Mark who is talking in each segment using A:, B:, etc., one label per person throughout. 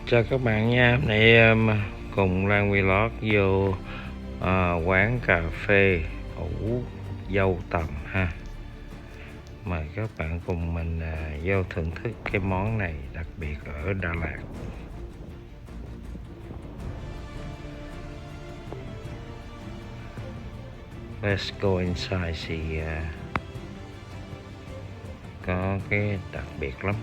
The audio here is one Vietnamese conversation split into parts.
A: Chào các bạn nha. Hôm nay cùng Lan Vlog vô quán cà phê ủ dâu tằm ha. Mời các bạn cùng mình vô thưởng thức cái món này đặc biệt ở Đà Lạt. Let's go inside thì có cái đặc biệt lắm.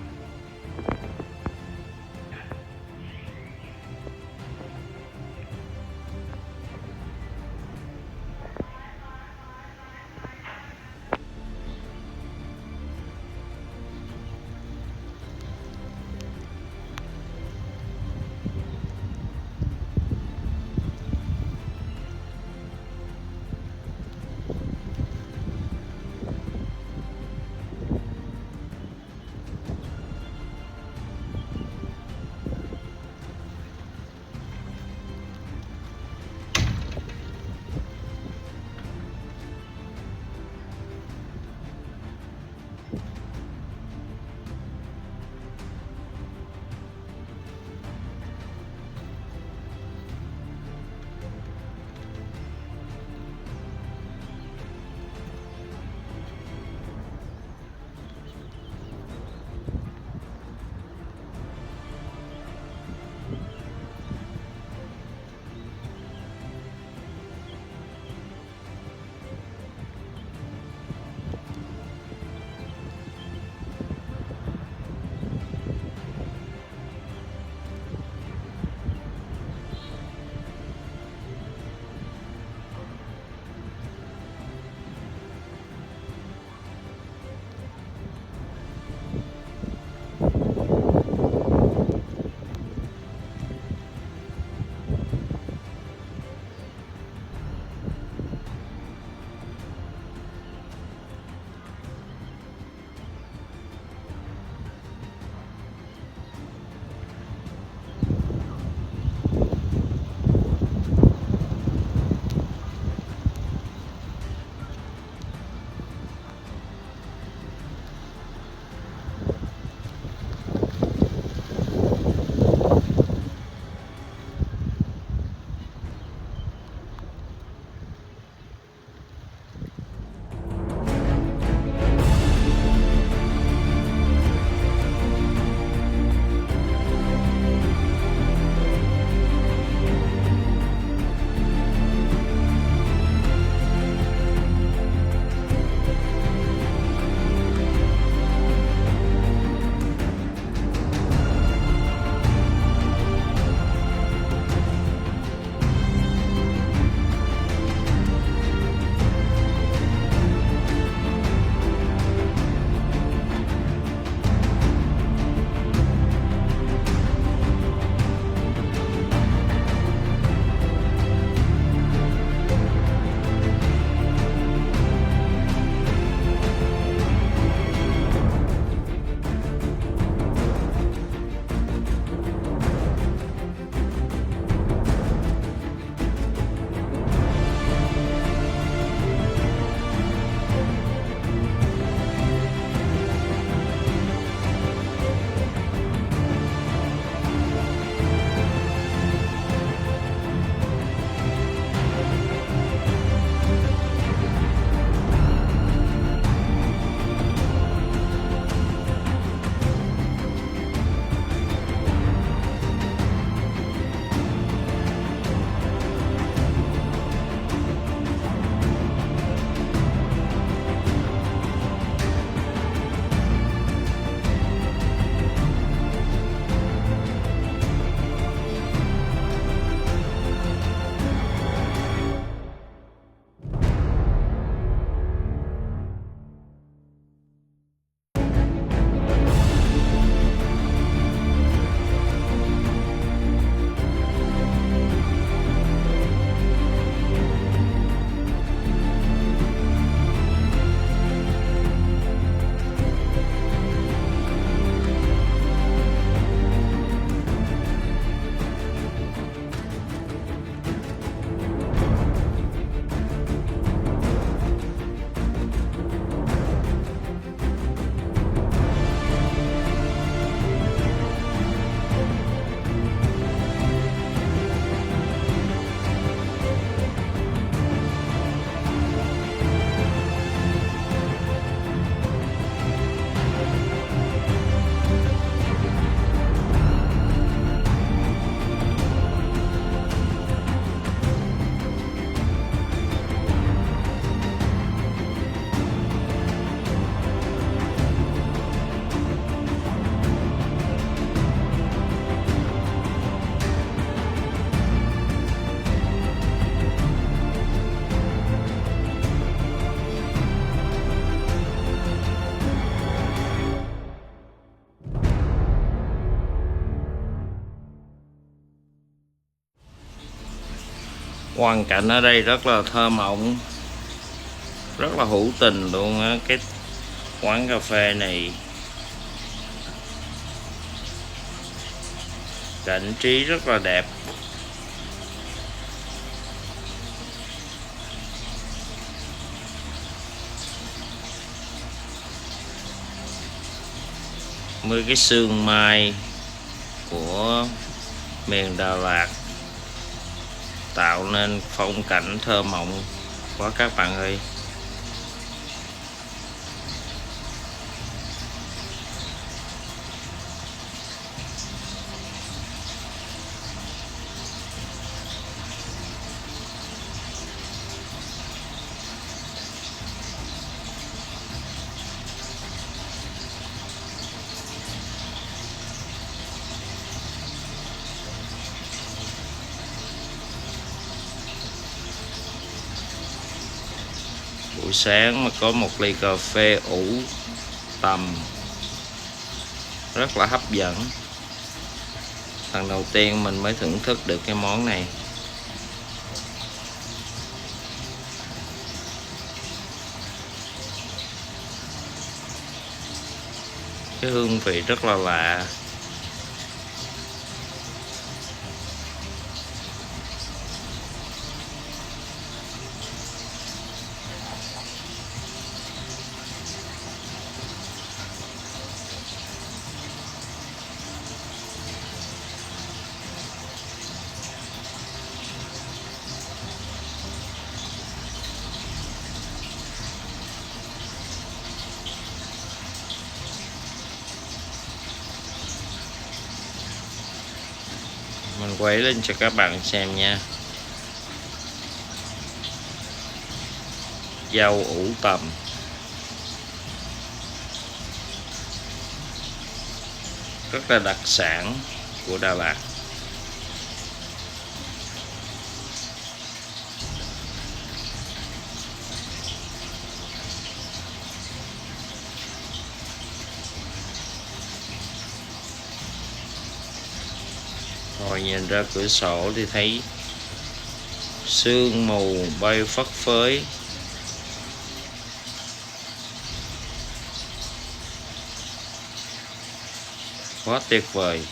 A: Hoàn cảnh ở đây rất là thơ mộng, rất là hữu tình luôn á. Cái quán cà phê này cảnh trí rất là đẹp. Với cái sương mai của miền Đà Lạt tạo nên phong cảnh thơ mộng quá các bạn ơi. Buổi sáng mà có một ly cà phê ủ tầm rất là hấp dẫn. Lần đầu tiên mình mới thưởng thức được cái món này. Cái hương vị rất là lạ. Mình quay lên cho các bạn xem nha. Dâu ủ tầm rất là đặc sản của Đà Lạt. Rồi nhìn ra cửa sổ thì thấy sương mù bay phất phới. Quá tuyệt vời.